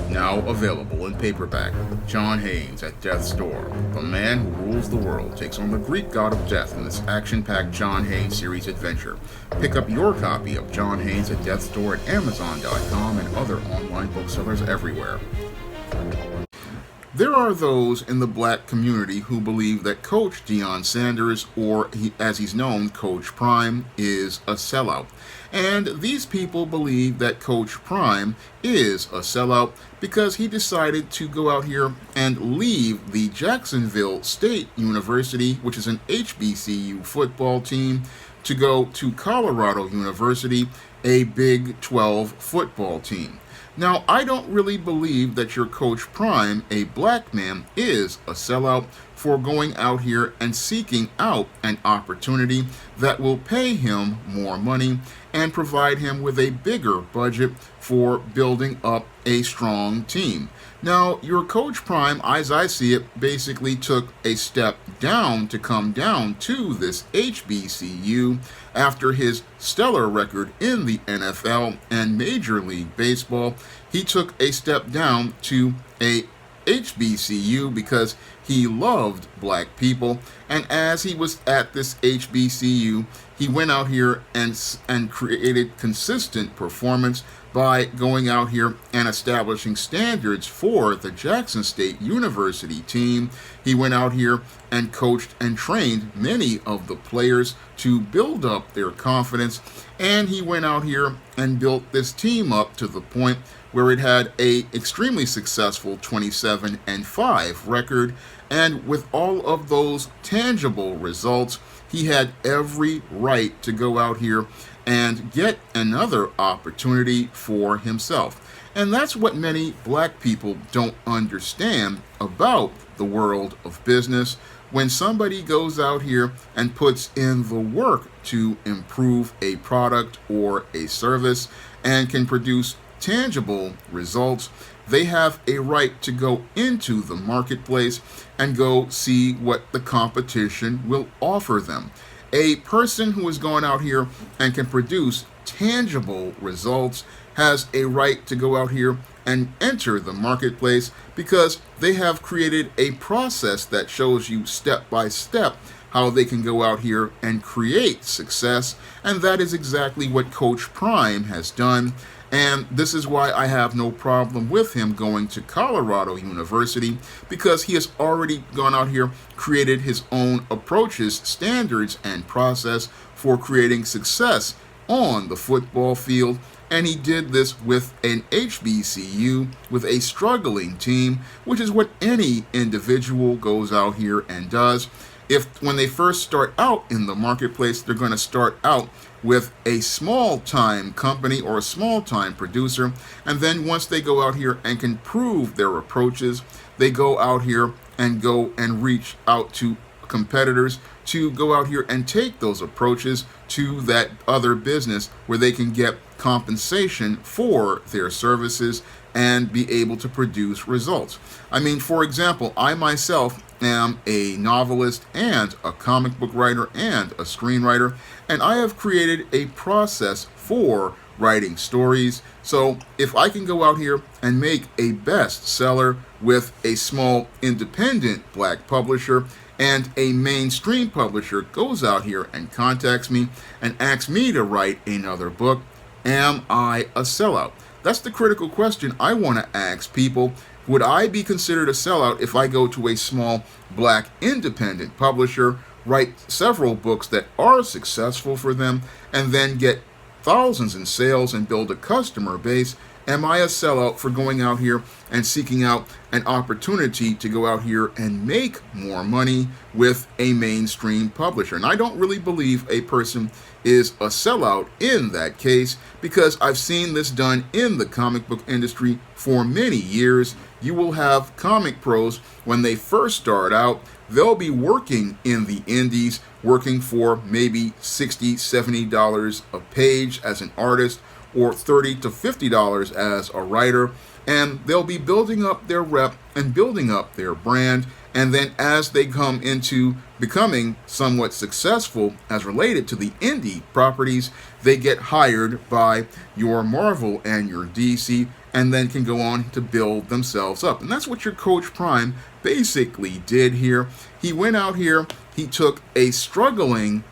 Now available in paperback, John Haynes at Death's Door. The man who rules the world takes on the Greek god of death in this action-packed John Haynes series adventure. Pick up your copy of John Haynes at Death's Door at Amazon.com and other online booksellers everywhere. There are those in the black community who believe that Coach Deion Sanders, or as he's known, Coach Prime, is a sellout. And these people believe that Coach Prime is a sellout because he decided to go out here and leave the Jacksonville State University, which is an HBCU football team, to go to Colorado University, a Big 12 football team. Now, I don't really believe that your Coach Prime, a black man, is a sellout for going out here and seeking out an opportunity that will pay him more money and provide him with a bigger budget for building up a strong team. Now, your Coach Prime, as I see it, basically took a step down to come down to this HBCU after his stellar record in the NFL and Major League Baseball. He took a step down to a HBCU because he loved black people, and as he was at this HBCU, he went out here and created consistent performance by going out here and establishing standards for the Jackson State University team. He went out here and coached and trained many of the players to build up their confidence, and he went out here and built this team up to the point where it had a extremely successful 27-5 record. And with all of those tangible results, he had every right to go out here and get another opportunity for himself. And that's what many black people don't understand about the world of business. When somebody goes out here and puts in the work to improve a product or a service and can produce tangible results, they have a right to go into the marketplace and go see what the competition will offer them. A person who is going out here and can produce tangible results has a right to go out here and enter the marketplace because they have created a process that shows you step by step how they can go out here and create success. And that is exactly what Coach Prime has done. And this is why I have no problem with him going to Colorado University, because he has already gone out here, created his own approaches, standards, and process for creating success on the football field. And he did this with an HBCU, with a struggling team, which is what any individual goes out here and does. When they first start out in the marketplace, they're going to start out with a small-time company or a small-time producer, and then once they go out here and can prove their approaches, they go out here and reach out to competitors to go out here and take those approaches to that other business where they can get compensation for their services and be able to produce results. I mean, for example, I myself am a novelist and a comic book writer and a screenwriter, and I have created a process for writing stories. So if I can go out here and make a bestseller with a small independent black publisher, and a mainstream publisher goes out here and contacts me and asks me to write another book, am I a sellout? That's the critical question I want to ask people. Would I be considered a sellout if I go to a small black independent publisher, write several books that are successful for them, and then get thousands in sales and build a customer base? Am I a sellout for going out here and seeking out an opportunity to go out here and make more money with a mainstream publisher? And I don't really believe a person is a sellout in that case, because I've seen this done in the comic book industry for many years. You will have comic pros, when they first start out, they'll be working in the indies, working for maybe $60, $70 a page as an artist, or $30 to $50 as a writer, and they'll be building up their rep and building up their brand. And then as they come into becoming somewhat successful as related to the indie properties, they get hired by your Marvel and your DC, and then can go on to build themselves up. And that's what your Coach Prime basically did here. He went out here, he took a struggling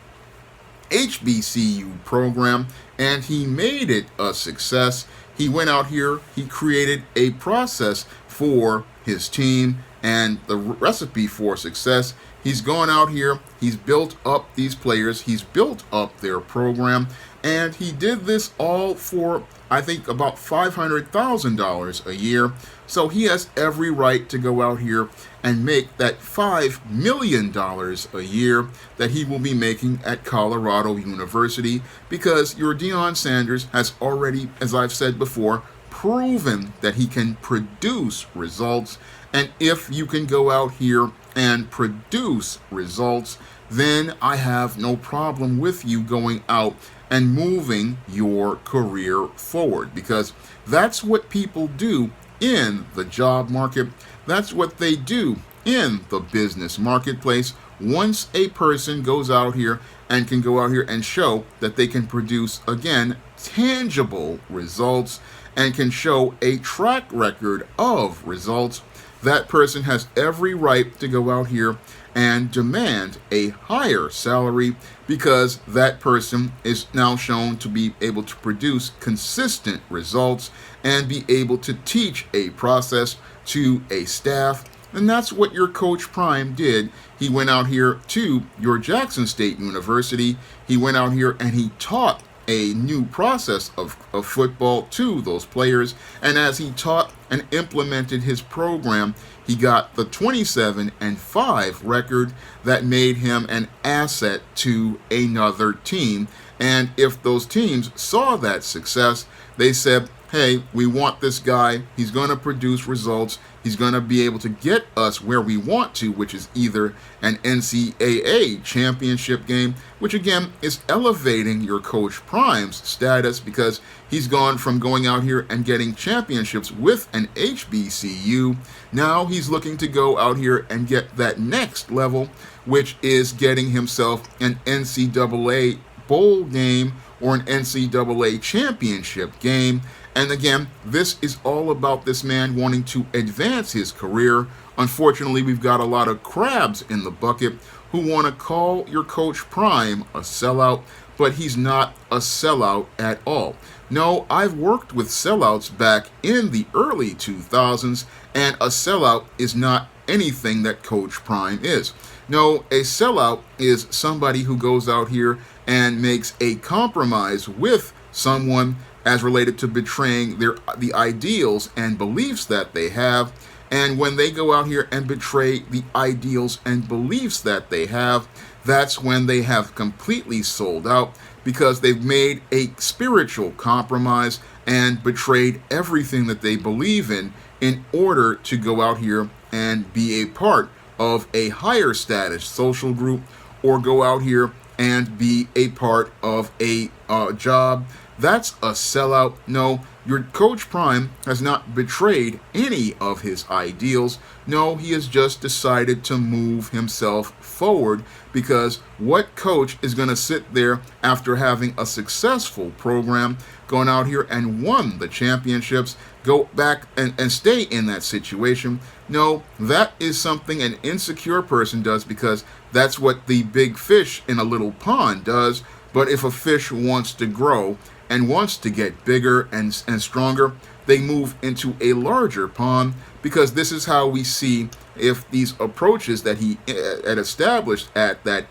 HBCU program and he made it a success. He went out here, he created a process for his team and the recipe for success. He's gone out here, he's built up these players, he's built up their program, and he did this all for, I think, about $500,000 a year. So he has every right to go out here and make that $5 million a year that he will be making at Colorado University, because your Deion Sanders has already, as I've said before, proven that he can produce results. And if you can go out here and produce results, then I have no problem with you going out and moving your career forward, because that's what people do in the job market. That's what they do in the business marketplace. Once a person goes out here and can go out here and show that they can produce, again, tangible results and can show a track record of results, that person has every right to go out here and demand a higher salary, because that person is now shown to be able to produce consistent results and be able to teach a process to a staff. And that's what your Coach Prime did. He went out here to your Jackson State University. He went out here and he taught a new process of football to those players. And as he taught and implemented his program, he got the 27-5 record that made him an asset to another team. And if those teams saw that success, they said, hey, we want this guy. He's going to produce results. He's going to be able to get us where we want to, which is either an NCAA championship game, which again is elevating your Coach Prime's status, because he's gone from going out here and getting championships with an HBCU. Now he's looking to go out here and get that next level, which is getting himself an NCAA bowl game or an NCAA championship game. And again, this is all about this man wanting to advance his career. Unfortunately, we've got a lot of crabs in the bucket who want to call your Coach Prime a sellout, but he's not a sellout at all. No, I've worked with sellouts back in the early 2000s, and a sellout is not anything that Coach Prime is. No, a sellout is somebody who goes out here and makes a compromise with someone as related to betraying the ideals and beliefs that they have. And when they go out here and betray the ideals and beliefs that they have, that's when they have completely sold out, because they've made a spiritual compromise and betrayed everything that they believe in order to go out here and be a part of a higher status social group, or go out here and be a part of a job. That's a sellout. No, your Coach Prime has not betrayed any of his ideals. No, he has just decided to move himself forward, because what coach is going to sit there after having a successful program, going out here and won the championships, go back and stay in that situation? No, that is something an insecure person does, because that's what the big fish in a little pond does. But if a fish wants to grow and wants to get bigger and stronger, they move into a larger pond, because this is how we see if these approaches that he had established at that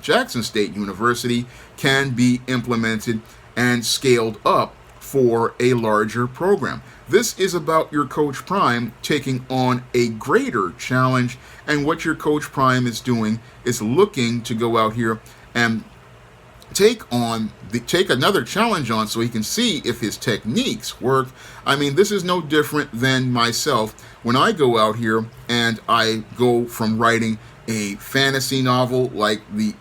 Jackson State University can be implemented and scaled up for a larger program. This is about your Coach Prime taking on a greater challenge, and what your Coach Prime is doing is looking to go out here and take another challenge on, so he can see if his techniques work. I mean, this is no different than myself when I go out here and I go from writing a fantasy novel like the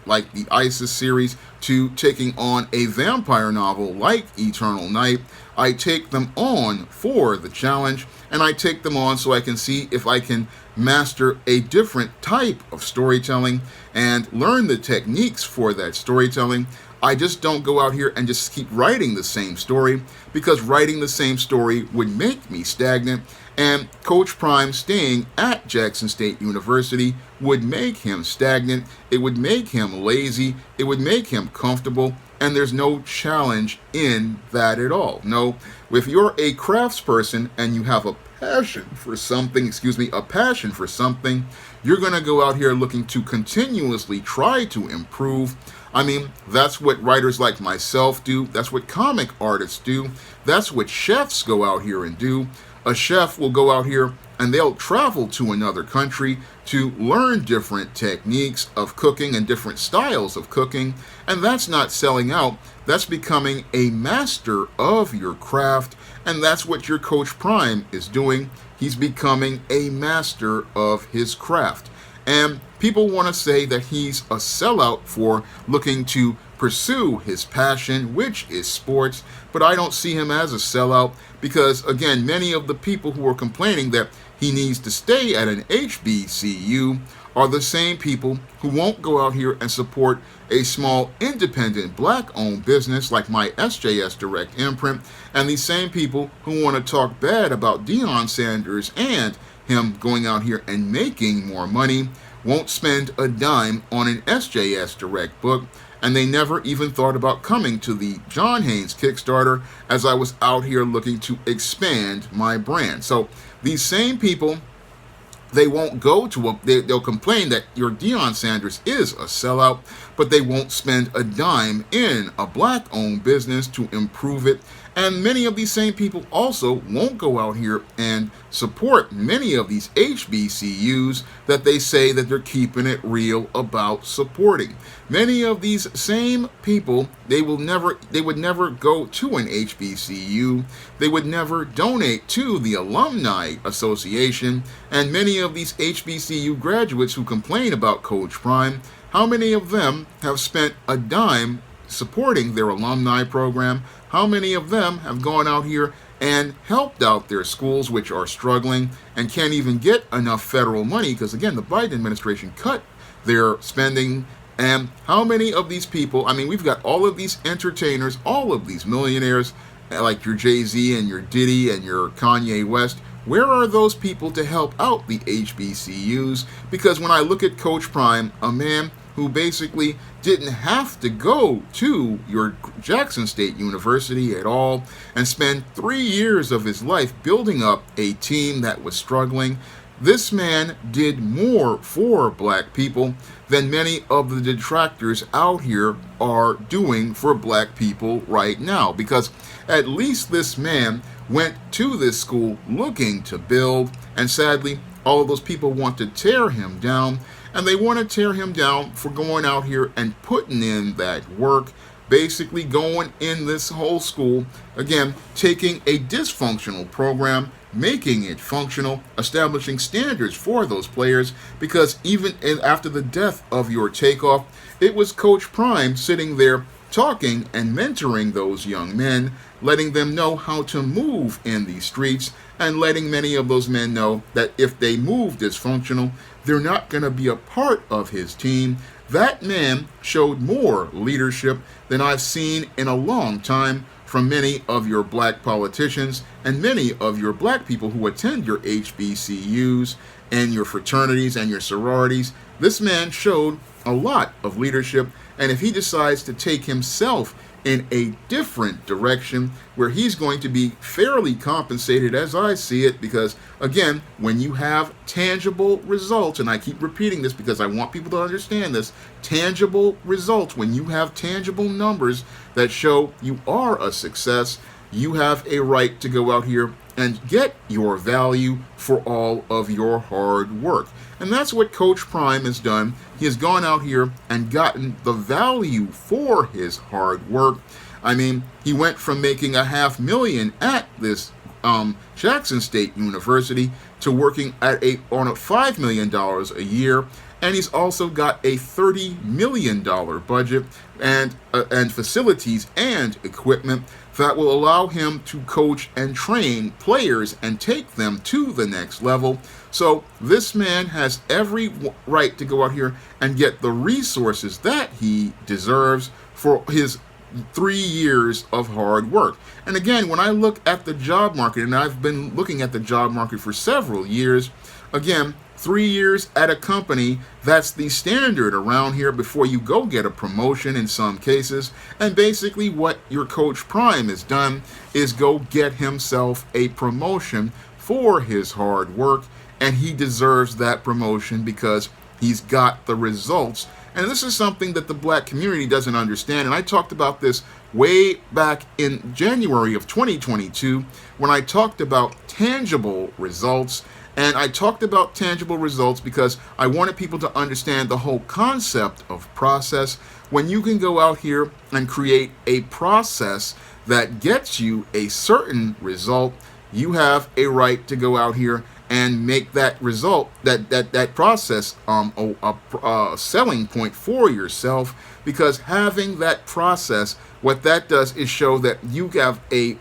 ISIS series to taking on a vampire novel like Eternal Night. I take them on for the challenge, and I take them on so I can see if I can master a different type of storytelling and learn the techniques for that storytelling. I just don't go out here and just keep writing the same story, because writing the same story would make me stagnant, and Coach Prime staying at Jackson State University would make him stagnant. It would make him lazy. It would make him comfortable, and there's no challenge in that at all. No, if you're a craftsperson and you have a passion for something, you're going to go out here looking to continuously try to improve. I mean, that's what writers like myself do. That's what comic artists do. That's what chefs go out here and do. A chef will go out here and they'll travel to another country to learn different techniques of cooking and different styles of cooking. And that's not selling out. That's becoming a master of your craft. And that's what your Coach Prime is doing. He's becoming a master of his craft. And people want to say that he's a sellout for looking to pursue his passion, which is sports. But I don't see him as a sellout because, again, many of the people who are complaining that he needs to stay at an HBCU are the same people who won't go out here and support a small independent black-owned business like my SJS Direct imprint, and these same people who want to talk bad about Deion Sanders and him going out here and making more money won't spend a dime on an SJS Direct book, and they never even thought about coming to the John Haynes Kickstarter as I was out here looking to expand my brand. So these same people, they won't go to they'll complain that your Deion Sanders is a sellout, but they won't spend a dime in a black-owned business to improve it. And many of these same people also won't go out here and support many of these HBCUs that they say that they're keeping it real about supporting. Many of these same people, they would never go to an HBCU. They would never donate to the Alumni Association. And many of these HBCU graduates who complain about Coach Prime, how many of them have spent a dime supporting their alumni program? How many of them have gone out here and helped out their schools, which are struggling and can't even get enough federal money because, again, the Biden administration cut their spending? And how many of these people, I mean, we've got all of these entertainers, all of these millionaires, like your Jay-Z and your Diddy and your Kanye West. Where are those people to help out the HBCUs? Because when I look at Coach Prime, a man who basically didn't have to go to your Jackson State University at all and spend 3 years of his life building up a team that was struggling, this man did more for black people than many of the detractors out here are doing for black people right now. Because at least this man went to this school looking to build, and sadly, all of those people want to tear him down. And they want to tear him down for going out here and putting in that work, basically going in this whole school, again, taking a dysfunctional program, making it functional, establishing standards for those players, because even after the death of your takeoff, it was Coach Prime sitting there talking and mentoring those young men, letting them know how to move in these streets, and letting many of those men know that if they move dysfunctional, they're not going to be a part of his team. That man showed more leadership than I've seen in a long time from many of your black politicians and many of your black people who attend your HBCUs and your fraternities and your sororities. This man showed a lot of leadership, and if he decides to take himself in a different direction where he's going to be fairly compensated, as I see it, because again, when you have tangible results, and I keep repeating this because I want people to understand this, tangible results, when you have tangible numbers that show you are a success, you have a right to go out here and get your value for all of your hard work. And that's what Coach Prime has done. He has gone out here and gotten the value for his hard work. I mean, he went from making $500,000 at this Jackson State University to working at on a $5 million a year. And he's also got a $30 million budget and facilities and equipment that will allow him to coach and train players and take them to the next level. So this man has every right to go out here and get the resources that he deserves for his 3 years of hard work. And again, when I look at the job market, and I've been looking at the job market for several years, again, 3 years at a company, that's the standard around here before you go get a promotion in some cases. And basically what your Coach Prime has done is go get himself a promotion for his hard work, and he deserves that promotion because he's got the results. And this is something that the black community doesn't understand. And I talked about this way back in January of 2022 when I talked about tangible results. And I talked about tangible results because I wanted people to understand the whole concept of process. When you can go out here and create a process that gets you a certain result, you have a right to go out here and make that result, that process, a selling point for yourself. Because having that process, what that does is show that you have a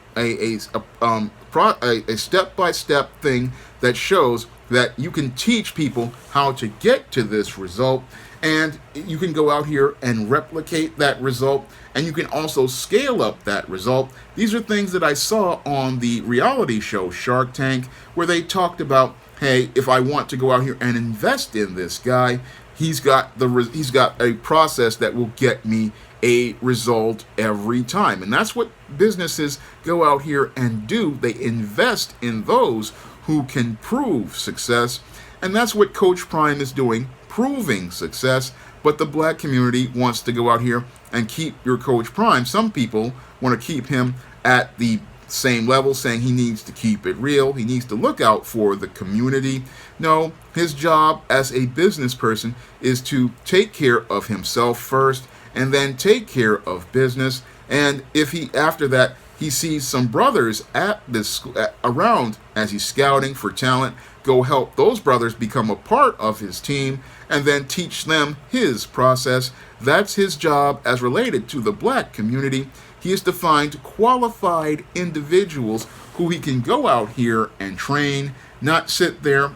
step-by-step thing that shows that you can teach people how to get to this result, and you can go out here and replicate that result, and you can also scale up that result. These are things that I saw on the reality show Shark Tank, where they talked about, hey, if I want to go out here and invest in this guy, he's got a process that will get me a result every time. And that's what businesses go out here and do. They invest in those who can prove success. And that's what Coach Prime is doing, proving success. But the black community wants to go out here and keep your Coach Prime. Some people want to keep him at the same level, saying he needs to keep it real. He needs to look out for the community. No, his job as a business person is to take care of himself first and then take care of business. And if he, after that, he sees some brothers at this around as he's scouting for talent, go help those brothers become a part of his team and then teach them his process. That's his job as related to the black community. He is to find qualified individuals who he can go out here and train, not sit there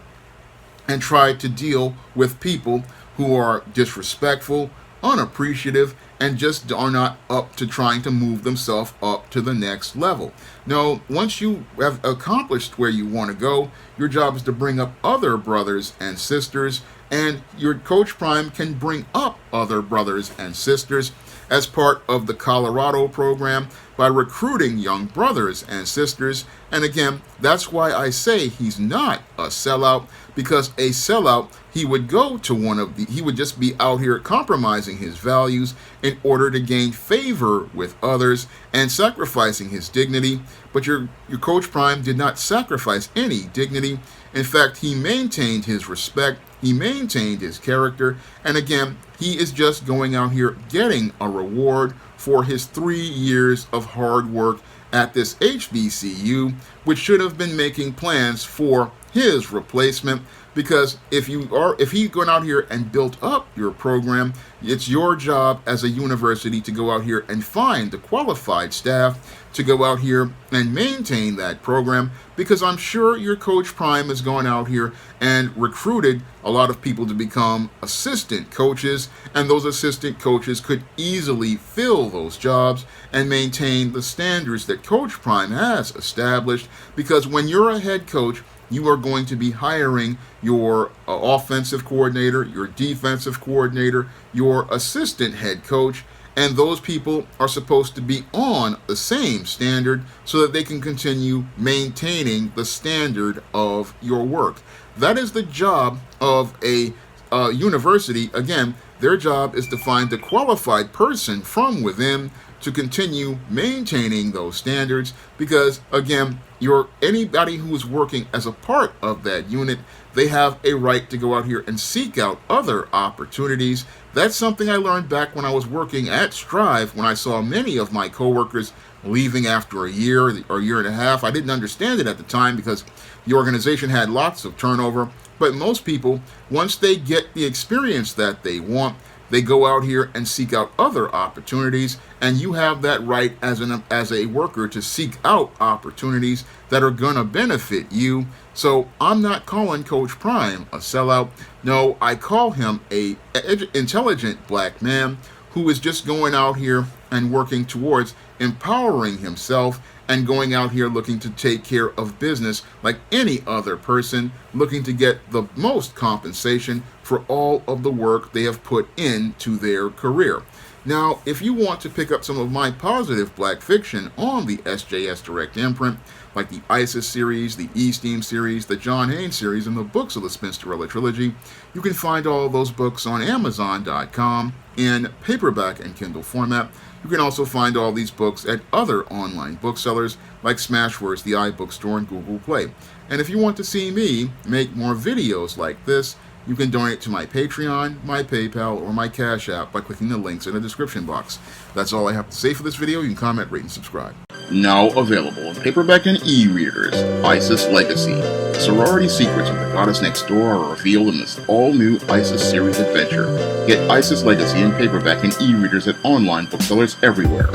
and try to deal with people who are disrespectful, unappreciative, and just are not up to trying to move themselves up to the next level. No, once you have accomplished where you want to go, your job is to bring up other brothers and sisters, and your Coach Prime can bring up other brothers and sisters as part of the Colorado program by recruiting young brothers and sisters. And again, that's why I say he's not a sellout, because a sellout, he would go to he would just be out here compromising his values in order to gain favor with others and sacrificing his dignity. But your Coach Prime did not sacrifice any dignity. In fact, he maintained his respect, he maintained his character, and again, he is just going out here getting a reward for his 3 years of hard work at this HBCU, which should have been making plans for his replacement. Because if he's going out here and built up your program, it's your job as a university to go out here and find the qualified staff to go out here and maintain that program. Because I'm sure your Coach Prime is going out here and recruited a lot of people to become assistant coaches, and those assistant coaches could easily fill those jobs and maintain the standards that Coach Prime has established. Because when you're a head coach, you are going to be hiring your offensive coordinator, your defensive coordinator, your assistant head coach, and those people are supposed to be on the same standard so that they can continue maintaining the standard of your work. That is the job of a university. Again, their job is to find the qualified person from within to continue maintaining those standards, because again, anybody who is working as a part of that unit, they have a right to go out here and seek out other opportunities. That's something I learned back when I was working at Strive, when I saw many of my coworkers leaving after a year or a year and a half. I didn't understand it at the time because the organization had lots of turnover, but most people, once they get the experience that they want, they go out here and seek out other opportunities, and you have that right as a worker to seek out opportunities that are going to benefit you. So I'm not calling Coach Prime a sellout. No, I call him a intelligent black man who is just going out here and working towards empowering himself and going out here looking to take care of business like any other person, looking to get the most compensation for all of the work they have put into their career. Now, if you want to pick up some of my positive black fiction on the SJS Direct imprint, like the ISIS series, the E-Steam series, the John Haynes series, and the books of the Spinsterella trilogy, you can find all of those books on Amazon.com in paperback and Kindle format. You can also find all these books at other online booksellers like Smashwords, the iBookstore, and Google Play. And if you want to see me make more videos like this, you can donate to my Patreon, my PayPal, or my Cash App by clicking the links in the description box. That's all I have to say for this video. You can comment, rate, and subscribe. Now available in paperback and e-readers, ISIS Legacy. Sorority secrets of the goddess next door are revealed in this all-new ISIS series adventure. Get ISIS Legacy in paperback and e-readers at online booksellers everywhere.